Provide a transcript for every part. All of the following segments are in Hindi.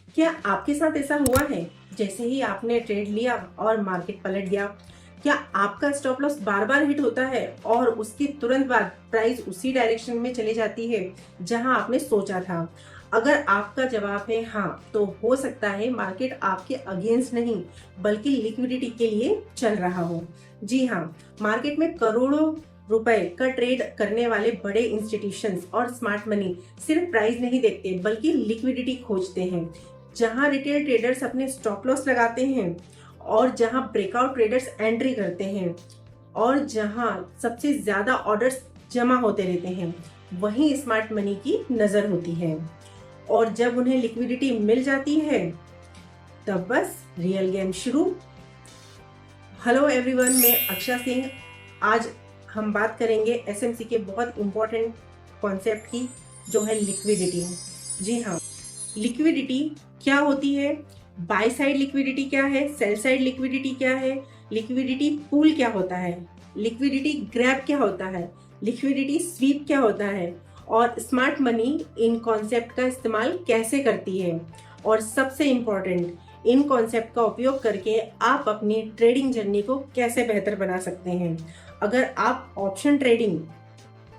क्या आपके साथ ऐसा हुआ है? जैसे ही आपने ट्रेड लिया और मार्केट पलट गया, क्या आपका स्टॉप लॉस बार बार हिट होता है और उसके तुरंत बाद प्राइस उसी डायरेक्शन में चली जाती है जहां आपने सोचा था? अगर आपका जवाब है हाँ, तो हो सकता है मार्केट आपके अगेंस्ट नहीं बल्कि लिक्विडिटी के लिए चल रहा हो। जी हाँ, मार्केट में करोड़ों रुपए का ट्रेड करने वाले बड़े इंस्टीट्यूशंस और स्मार्ट मनी सिर्फ प्राइस नहीं देखते बल्कि लिक्विडिटी खोजते हैं। जहां रिटेल ट्रेडर्स अपने स्टॉप लॉस लगाते हैं और जहां ब्रेकआउट ट्रेडर्स एंट्री करते हैं और जहां सबसे ज्यादा ऑर्डर्स जमा होते रहते हैं, वहीं स्मार्ट मनी की नजर होती है। और जब उन्हें लिक्विडिटी मिल जाती है, तब बस रियल गेम शुरू। हेलो एवरीवन, मैं अक्षा सिंह। आज हम बात करेंगे एसएमसी के बहुत इंपॉर्टेंट कॉन्सेप्ट की, जो है लिक्विडिटी। जी हाँ, लिक्विडिटी क्या होती है, बाय साइड लिक्विडिटी क्या है, सेल साइड लिक्विडिटी क्या है, लिक्विडिटी पूल क्या होता है, लिक्विडिटी ग्रैब क्या होता है, लिक्विडिटी स्वीप क्या होता है, और स्मार्ट मनी इन कॉन्सेप्ट का इस्तेमाल कैसे करती है, और सबसे इम्पोर्टेंट, इन कॉन्सेप्ट का उपयोग करके आप अपनी ट्रेडिंग जर्नी को कैसे बेहतर बना सकते हैं। अगर आप ऑप्शन ट्रेडिंग,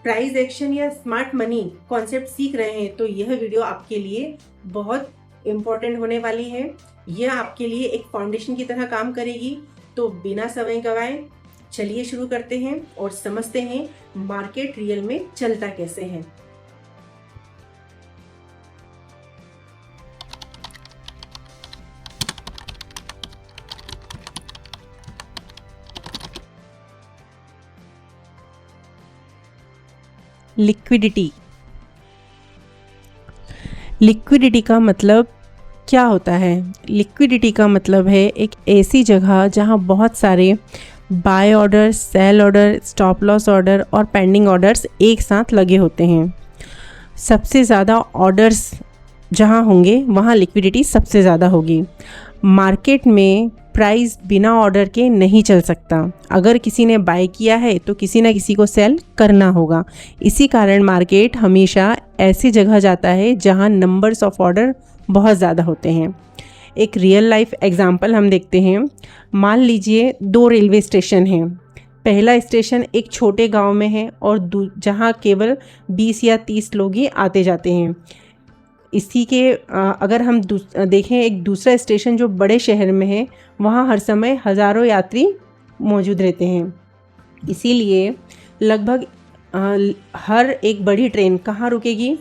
प्राइस एक्शन या स्मार्ट मनी कॉन्सेप्ट सीख रहे हैं, तो यह वीडियो आपके लिए बहुत इम्पोर्टेंट होने वाली है। यह आपके लिए एक फाउंडेशन की तरह काम करेगी। तो बिना समय गवाए चलिए शुरू करते हैं और समझते हैं मार्केट रियल में चलता कैसे है। लिक्विडिटी। लिक्विडिटी का मतलब क्या होता है? लिक्विडिटी का मतलब है एक ऐसी जगह जहां बहुत सारे buy order, sell order, stop loss order और पेंडिंग ऑर्डर्स एक साथ लगे होते हैं। सबसे ज़्यादा ऑर्डर्स जहां होंगे वहां लिक्विडिटी सबसे ज़्यादा होगी। मार्केट में प्राइस बिना ऑर्डर के नहीं चल सकता। अगर किसी ने बाय किया है तो किसी ना किसी को सेल करना होगा। इसी कारण मार्केट हमेशा ऐसी जगह जाता है जहां नंबर्स ऑफ ऑर्डर बहुत ज़्यादा होते हैं। एक रियल लाइफ एग्जांपल हम देखते हैं। मान लीजिए 2 रेलवे स्टेशन हैं। पहला स्टेशन एक छोटे गांव में है और जहां केवल 20 या 30 लोग ही आते जाते हैं। इसी के अगर हम देखें एक दूसरा स्टेशन जो बड़े शहर में है, वहाँ हर समय हज़ारों यात्री मौजूद रहते हैं। इसीलिए लगभग हर एक बड़ी ट्रेन कहाँ रुकेगी?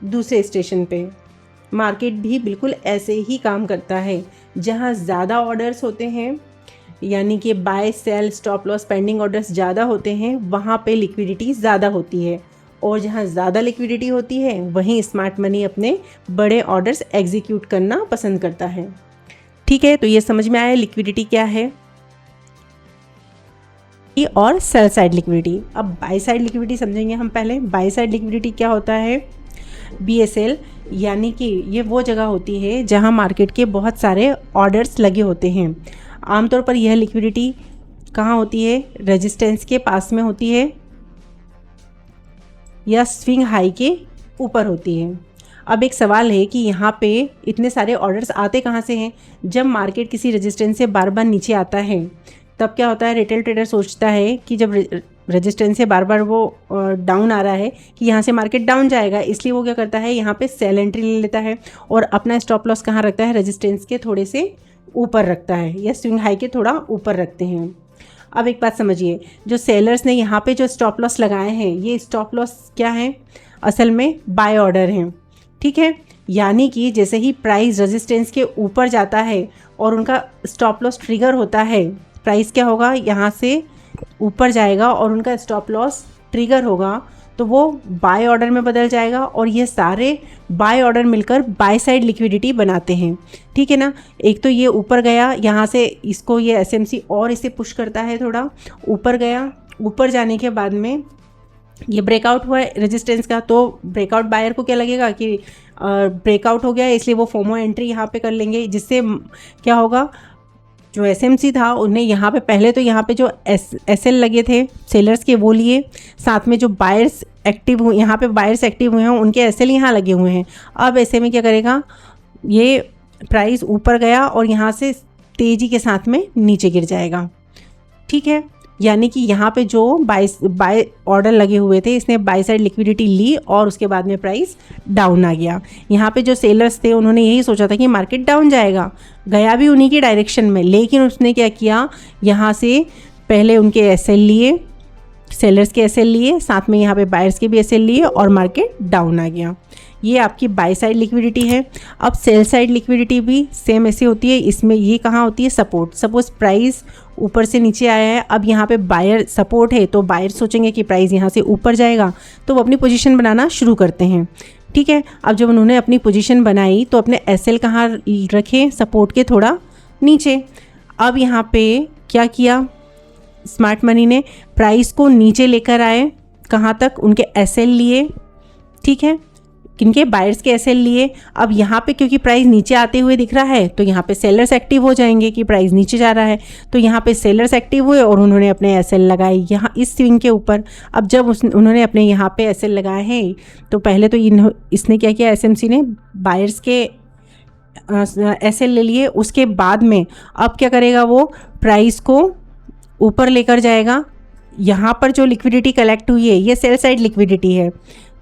दूसरे स्टेशन पे। मार्केट भी बिल्कुल ऐसे ही काम करता है। जहाँ ज़्यादा ऑर्डर्स होते हैं, यानी कि buy, sell, stop loss, pending orders ज़्यादा होते हैं, वहाँ पे लिक्विडिटी ज़्यादा होती है। और जहाँ ज़्यादा लिक्विडिटी होती है, वहीं स्मार्ट मनी अपने बड़े ऑर्डर्स एग्जीक्यूट करना पसंद करता है। ठीक है, तो ये समझ में आया लिक्विडिटी क्या है। और सेल साइड लिक्विडिटी। अब बाय साइड लिक्विडिटी समझेंगे हम पहले। बाय साइड लिक्विडिटी क्या होता है? BSL, यानी कि ये वो जगह होती है जहाँ मार्केट के बहुत सारे ऑर्डर्स लगे होते हैं। आमतौर पर यह लिक्विडिटी कहाँ होती है? रेजिस्टेंस के पास में होती है या स्विंग हाई के ऊपर होती है। अब एक सवाल है कि यहाँ पे इतने सारे ऑर्डर्स आते कहाँ से हैं? जब मार्केट किसी रेजिस्टेंस से बार बार नीचे आता है, तब क्या होता है, रिटेल ट्रेडर सोचता है कि जब रेजिस्टेंस से बार बार वो डाउन आ रहा है कि यहाँ से मार्केट डाउन जाएगा, इसलिए वो क्या करता है, यहाँ पे सेल एंट्री ले लेता है और अपना स्टॉप लॉस कहाँ रखता है? रेजिस्टेंस के थोड़े से ऊपर रखता है या स्विंग हाई के थोड़ा ऊपर रखते हैं। अब एक बात समझिए, जो सेलर्स ने यहाँ पे जो स्टॉप लॉस लगाए हैं, ये स्टॉप लॉस क्या हैं? असल में बाय ऑर्डर हैं। ठीक है, यानी कि जैसे ही प्राइस रेजिस्टेंस के ऊपर जाता है और उनका स्टॉप लॉस ट्रिगर होता है, प्राइस क्या होगा, यहाँ से ऊपर जाएगा और उनका स्टॉप लॉस ट्रिगर होगा, तो वो बाय ऑर्डर में बदल जाएगा और ये सारे बाय ऑर्डर मिलकर बाय साइड लिक्विडिटी बनाते हैं। ठीक है ना। एक तो ये ऊपर गया, यहाँ से इसको ये एसएमसी और इसे पुश करता है, थोड़ा ऊपर गया। ऊपर जाने के बाद में ये ब्रेकआउट हुआ है रेजिस्टेंस का, तो ब्रेकआउट बायर को क्या लगेगा कि ब्रेकआउट हो गया है, इसलिए वो फोमो एंट्री यहाँ पे कर लेंगे, जिससे क्या होगा, जो एसएमसी था उन्हें यहाँ पे पहले तो यहाँ पे जो एसएल लगे थे सेलर्स के वो लिए, साथ में जो बायर्स एक्टिव हुए, यहाँ पे बायर्स एक्टिव हुए हैं उनके एसएल यहाँ लगे हुए हैं। अब ऐसे में क्या करेगा, ये प्राइस ऊपर गया और यहाँ से तेज़ी के साथ में नीचे गिर जाएगा। ठीक है, यानी कि यहाँ पे जो बाय ऑर्डर लगे हुए थे इसने बाय साइड लिक्विडिटी ली और उसके बाद में प्राइस डाउन आ गया। यहाँ पे जो सेलर्स थे उन्होंने यही सोचा था कि मार्केट डाउन जाएगा, गया भी उन्हीं की डायरेक्शन में, लेकिन उसने क्या किया, यहाँ से पहले उनके एसएल लिए, सेलर्स के एसएल लिए, साथ में यहाँ पे बायर्स के भी एसएल लिए और मार्केट डाउन आ गया। ये आपकी बाय साइड लिक्विडिटी है। अब सेल साइड लिक्विडिटी भी सेम ऐसे होती है। इसमें ये कहाँ होती है, सपोर्ट। सपोज प्राइस ऊपर से नीचे आया है, अब यहाँ पे बायर सपोर्ट है तो बायर सोचेंगे कि प्राइस यहाँ से ऊपर जाएगा तो वो अपनी पोजीशन बनाना शुरू करते हैं। ठीक है, अब जब उन्होंने अपनी पोजीशन बनाई तो अपने एसएल कहाँ रखे, सपोर्ट के थोड़ा नीचे। अब यहाँ पे क्या किया, स्मार्ट मनी ने प्राइस को नीचे लेकर आए, कहाँ तक, उनके एसएल लिए। ठीक है, किनके, बायर्स के एसएल लिए। अब यहाँ पे क्योंकि प्राइस नीचे आते हुए दिख रहा है तो यहाँ पे सेलर्स एक्टिव हो जाएंगे कि प्राइस नीचे जा रहा है, तो यहाँ पे सेलर्स एक्टिव हुए और उन्होंने अपने एसएल लगाए यहाँ इस स्विंग के ऊपर। अब जब उन्होंने अपने यहाँ पे एसएल लगाए हैं तो पहले तो इसने क्या किया, एसएमसी ने बायर्स के एसएल ले लिए। उसके बाद में अब क्या करेगा, वो प्राइस को ऊपर लेकर जाएगा। यहाँ पर जो लिक्विडिटी कलेक्ट हुई है ये सेल साइड लिक्विडिटी है।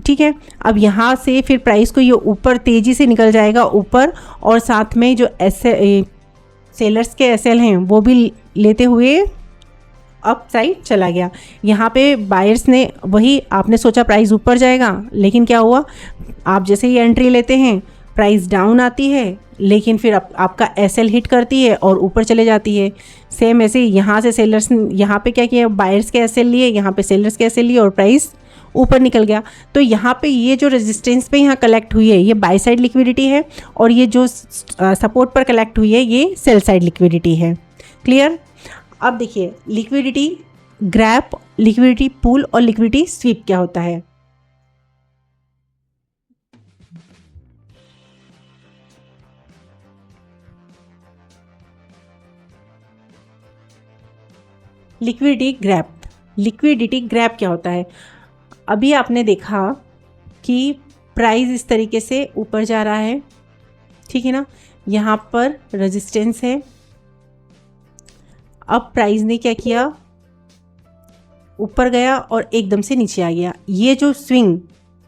ठीक है, अब यहाँ से फिर प्राइस को ये ऊपर तेज़ी से निकल जाएगा ऊपर, और साथ में जो सेलर्स के एसएल हैं वो भी लेते हुए अप साइड चला गया। यहाँ पे बायर्स ने वही, आपने सोचा प्राइस ऊपर जाएगा, लेकिन क्या हुआ, आप जैसे ही एंट्री लेते हैं प्राइस डाउन आती है, लेकिन फिर आपका एसएल हिट करती है और ऊपर चले जाती है। सेम ऐसे यहाँ से सेलर्स यहाँ पे क्या किया, बायर्स के एसएल लिए, यहाँ पे सेलर्स के एसएल लिए और प्राइस ऊपर निकल गया। तो यहाँ पे ये जो रेजिस्टेंस पे यहाँ कलेक्ट हुई है ये बाय साइड लिक्विडिटी है, और ये जो सपोर्ट पर कलेक्ट हुई है ये सेल साइड लिक्विडिटी है। क्लियर। अब देखिए लिक्विडिटी ग्रैप, लिक्विडिटी पूल और लिक्विडिटी स्वीप क्या होता है। लिक्विडिटी ग्रैप क्या होता है। अभी आपने देखा कि प्राइस इस तरीके से ऊपर जा रहा है, ठीक है ना, यहाँ पर रेजिस्टेंस है। अब प्राइस ने क्या किया, ऊपर गया और एकदम से नीचे आ गया। ये जो स्विंग,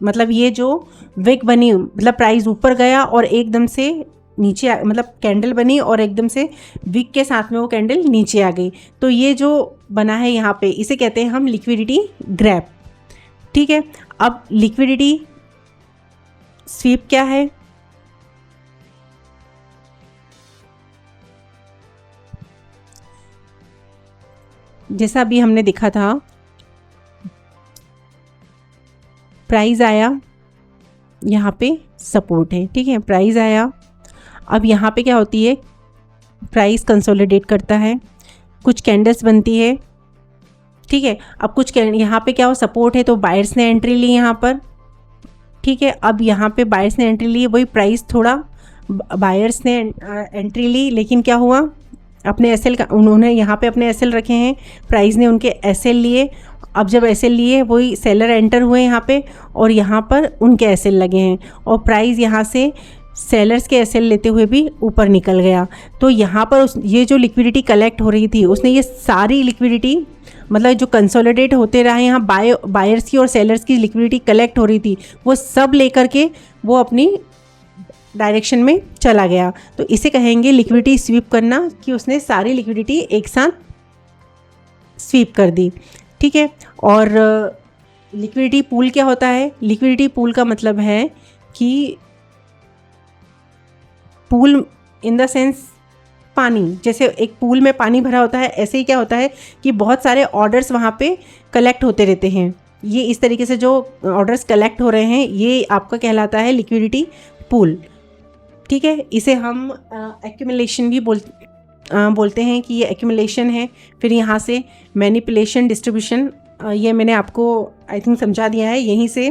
मतलब ये जो विक बनी, मतलब प्राइस ऊपर गया और एकदम से नीचे मतलब कैंडल बनी और एकदम से विक के साथ में वो कैंडल नीचे आ गई। तो ये जो बना है यहाँ पे, इसे कहते हैं हम लिक्विडिटी ग्रैप। ठीक है, अब लिक्विडिटी स्वीप क्या है। जैसा अभी हमने देखा था, प्राइस आया, यहाँ पे सपोर्ट है, ठीक है, प्राइस आया। अब यहाँ पे क्या होती है, प्राइस कंसोलिडेट करता है, कुछ कैंडल्स बनती है, ठीक है। अब कुछ यहाँ पे क्या हो, सपोर्ट है तो बायर्स ने एंट्री ली यहाँ पर, ठीक है। अब यहाँ पे बायर्स ने एंट्री ली, वही प्राइस थोड़ा बायर्स ने एंट्री ली, लेकिन क्या हुआ, अपने एसएल का उन्होंने यहाँ पे अपने एसएल रखे हैं, प्राइस ने उनके एसएल लिए। अब जब एसएल लिए वही सेलर एंटर हुए यहाँ पे और यहाँ पर उनके एसएल लगे हैं और प्राइस यहाँ से सेलर्स के एसएल लेते हुए भी ऊपर निकल गया। तो यहाँ पर ये जो लिक्विडिटी कलेक्ट हो रही थी उसने ये सारी लिक्विडिटी, मतलब जो कंसोलिडेट होते रहे यहाँ बायर्स की और सेलर्स की लिक्विडिटी कलेक्ट हो रही थी, वो सब लेकर के वो अपनी डायरेक्शन में चला गया। तो इसे कहेंगे लिक्विडिटी स्वीप करना, कि उसने सारी लिक्विडिटी एक साथ स्वीप कर दी, ठीक है। और लिक्विडिटी पूल क्या होता है, लिक्विडिटी पूल का मतलब है कि पूल इन द सेंस पानी, जैसे एक पूल में पानी भरा होता है, ऐसे ही क्या होता है कि बहुत सारे ऑर्डर्स वहाँ पे कलेक्ट होते रहते हैं। ये इस तरीके से जो ऑर्डर्स कलेक्ट हो रहे हैं ये आपका कहलाता है लिक्विडिटी पूल, ठीक है। इसे हम एक्यूमुलेशन भी बोलते हैं कि ये एक्यूमुलेशन है। फिर यहाँ से मैनिपुलेशन, डिस्ट्रीब्यूशन, ये मैंने आपको आई थिंक समझा दिया है। यहीं से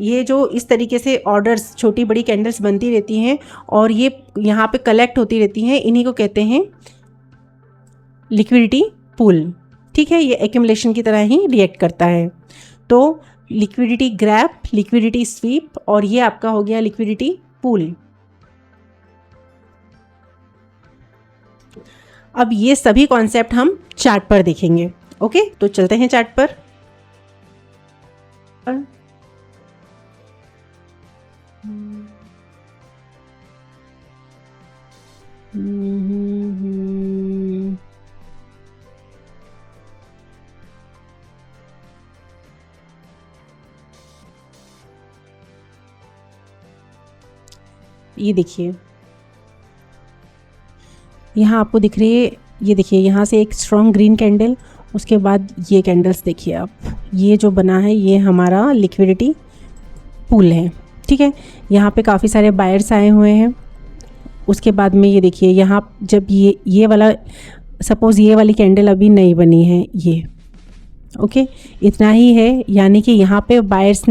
ये जो इस तरीके से ऑर्डर्स, छोटी बड़ी कैंडल्स बनती रहती हैं और ये यहाँ पे कलेक्ट होती रहती हैं, इन्हीं को कहते हैं लिक्विडिटी पूल, ठीक है, ये एक्यूमुलेशन की तरह ही रिएक्ट करता है। तो लिक्विडिटी ग्रैब, लिक्विडिटी स्वीप, और ये आपका हो गया लिक्विडिटी पूल। अब ये सभी कॉन्सेप्ट हम चार्ट पर देखेंगे। ओके, तो चलते हैं चार्ट पर। ये देखिए, यहाँ आपको दिख रही है, ये देखिए यहाँ से एक स्ट्रॉन्ग ग्रीन कैंडल, उसके बाद ये कैंडल्स देखिए आप, ये जो बना है ये हमारा लिक्विडिटी पूल है, ठीक है। यहाँ पे काफ़ी सारे बायर्स आए हुए हैं। उसके बाद में ये देखिए, यहाँ जब ये वाला, सपोज़ ये वाली कैंडल अभी नहीं बनी है, ये ओके, इतना ही है, यानी कि यहाँ पे बायर्स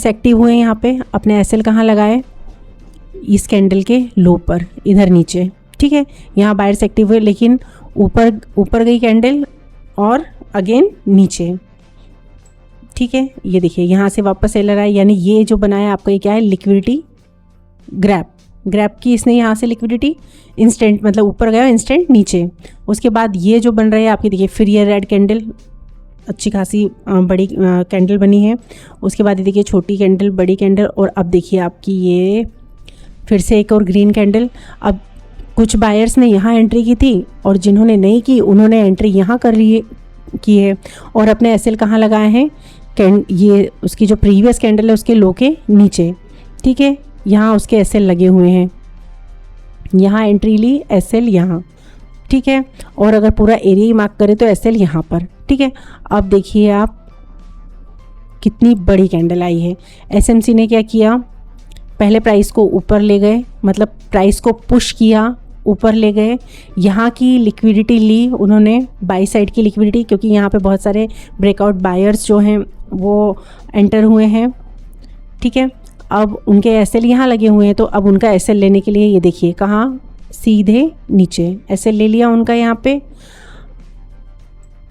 एक्टिव हुए हैं। यहाँ पे अपने एसएल कहाँ लगाए, इस कैंडल के लो पर, इधर नीचे, ठीक है। यहाँ बायर्स एक्टिव हुए, लेकिन ऊपर गई कैंडल और अगेन नीचे, ठीक है। ये देखिए यहाँ से वापस सेलर आए, यानी ये जो बनाया आपका, ये क्या है, लिक्विडिटी ग्रैब की इसने यहाँ से लिक्विडिटी इंस्टेंट, मतलब ऊपर गया इंस्टेंट नीचे। उसके बाद ये जो बन रहे हैं आपकी, देखिए फिर ये रेड कैंडल, अच्छी खासी बड़ी कैंडल बनी है। उसके बाद ये देखिए छोटी कैंडल, बड़ी कैंडल, और अब देखिए आपकी ये फिर से एक और ग्रीन कैंडल। अब कुछ बायर्स ने यहाँ एंट्री की थी और जिन्होंने नहीं की उन्होंने एंट्री यहाँ की है और अपने एसएल कहाँ लगाए हैं, ये उसकी जो प्रीवियस कैंडल है उसके लो के नीचे, ठीक है। यहाँ उसके एसएल लगे हुए हैं, यहाँ एंट्री ली, एसएल यहाँ, ठीक है। और अगर पूरा एरिया ही मार्क करें तो एसएल यहाँ पर, ठीक है। अब देखिए आप कितनी बड़ी कैंडल आई है। एसएमसी ने क्या किया, पहले प्राइस को ऊपर ले गए, मतलब प्राइस को पुश किया, ऊपर ले गए, यहाँ की लिक्विडिटी ली उन्होंने, बाई साइड की लिक्विडिटी, क्योंकि यहाँ पे बहुत सारे ब्रेकआउट बायर्स जो हैं वो एंटर हुए हैं, ठीक है। अब उनके एसएल यहाँ लगे हुए हैं, तो अब उनका एसएल लेने के लिए ये देखिए कहाँ, सीधे नीचे एसएल ले लिया उनका यहाँ पे।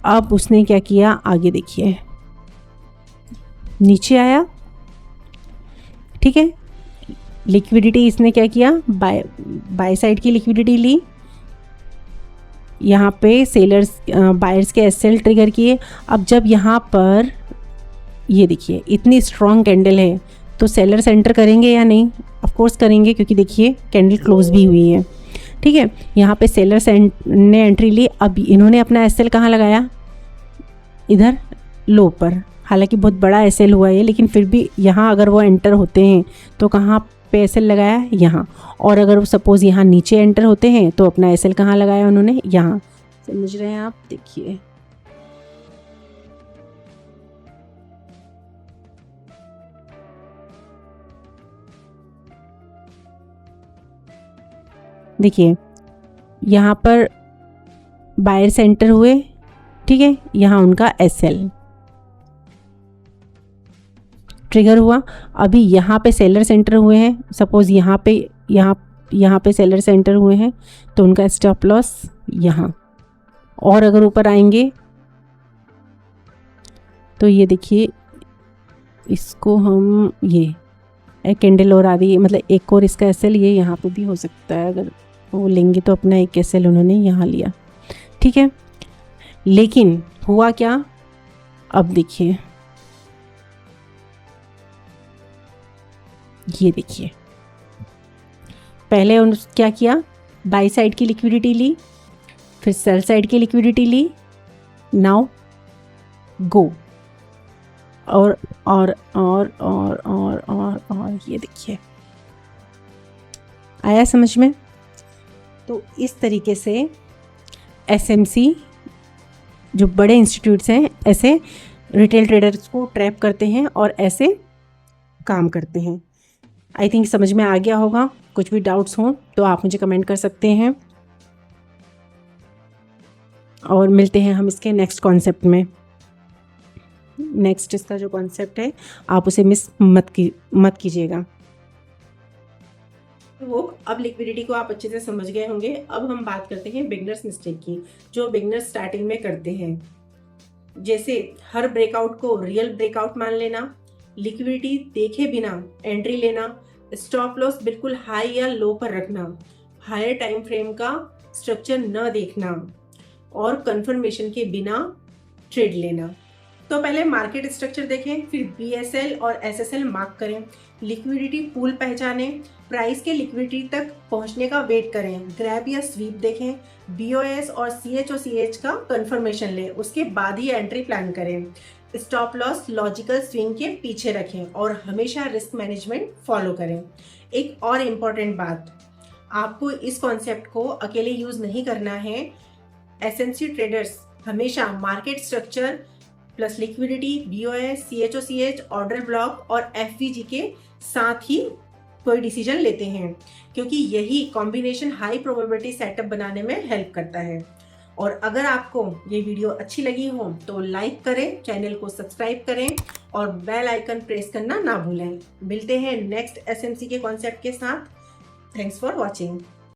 अब उसने क्या किया, आगे देखिए नीचे आया, ठीक है। लिक्विडिटी इसने क्या किया, बाय साइड की लिक्विडिटी ली, यहाँ पे सेलर्स बायर्स के एसएल ट्रिगर किए। अब जब यहाँ पर ये देखिए इतनी स्ट्रॉन्ग कैंडल है तो सेलर्स एंटर करेंगे या नहीं, ऑफ कोर्स करेंगे, क्योंकि देखिए कैंडल क्लोज भी हुई है, ठीक है। यहाँ पे सेलर्स ने एंट्री ली। अब इन्होंने अपना एसएल कहाँ लगाया, इधर लो पर, हालांकि बहुत बड़ा एसएल हुआ है, लेकिन फिर भी यहाँ अगर वो एंटर होते हैं तो कहाँ पे एसएल लगाया, यहाँ। और अगर वो सपोज़ यहाँ नीचे एंटर होते हैं तो अपना एसएल कहाँ लगाया उन्होंने, यहाँ। समझ रहे हैं आप, देखिए देखिए यहाँ पर बायर सेंटर हुए, ठीक है, यहाँ उनका एसएल ट्रिगर हुआ। अभी यहाँ पे सेलर सेंटर हुए हैं, सपोज़ यहाँ पे सेलर सेंटर हुए हैं तो उनका स्टॉप लॉस यहाँ। और अगर ऊपर आएंगे तो ये देखिए, इसको हम ये एक कैंडल और आ रही है, मतलब एक और इसका एसएल ये यहाँ पे भी हो सकता है, अगर वो लेंगे तो अपना एक एसएल उन्होंने यहाँ लिया, ठीक है। लेकिन हुआ क्या, अब देखिए ये देखिए, पहले उन्होंने क्या किया, बाई साइड की लिक्विडिटी ली, फिर सेल साइड की लिक्विडिटी ली, नाउ गो, और ये देखिए, आया समझ में। तो इस तरीके से एसएमसी जो बड़े इंस्टीट्यूट्स हैं ऐसे रिटेल ट्रेडर्स को ट्रैप करते हैं और ऐसे काम करते हैं। आई थिंक समझ में आ गया होगा। कुछ भी डाउट्स हों तो आप मुझे कमेंट कर सकते हैं, और मिलते हैं हम इसके नेक्स्ट कॉन्सेप्ट में। नेक्स्ट इसका जो कॉन्सेप्ट है आप उसे मिस मत कीजिएगा। वो अब लिक्विडिटी को आप अच्छे से समझ गए होंगे। अब हम बात करते हैं बिगनर्स मिस्टेक की, जो बिगनर्स स्टार्टिंग में करते हैं। जैसे हर ब्रेकआउट को रियल ब्रेकआउट मान लेना, लिक्विडिटी देखे बिना एंट्री लेना, स्टॉप लॉस बिल्कुल हाई या लो पर रखना, हायर टाइम फ्रेम का स्ट्रक्चर न देखना और कंफर्मेशन के बिना ट्रेड लेना। तो पहले मार्केट स्ट्रक्चर देखें, फिर बीएसएल और एसएसएल मार्क करें, लिक्विडिटी पूल पहचानें, प्राइस के लिक्विडिटी तक पहुंचने का वेट करें, ग्रैब या स्वीप देखें, बीओएस और सीएचओसीएच का कंफर्मेशन लें, उसके बाद ही एंट्री प्लान करें, स्टॉप लॉस लॉजिकल स्विंग के पीछे रखें और हमेशा रिस्क मैनेजमेंट फॉलो करें। एक और इम्पॉर्टेंट बात, आपको इस कॉन्सेप्ट को अकेले यूज नहीं करना है। एसएमसी ट्रेडर्स हमेशा market structure plus liquidity, BOS, CHOCH, order block और एफवीजी के साथ ही कोई डिसीजन लेते हैं, क्योंकि यही कॉम्बिनेशन हाई प्रोबेबिलिटी सेटअप बनाने में हेल्प करता है। और अगर आपको ये वीडियो अच्छी लगी हो तो लाइक करें, चैनल को सब्सक्राइब करें और बेल आइकन प्रेस करना ना भूलें। मिलते हैं नेक्स्ट एसएमसी के कॉन्सेप्ट के साथ। Thanks for watching.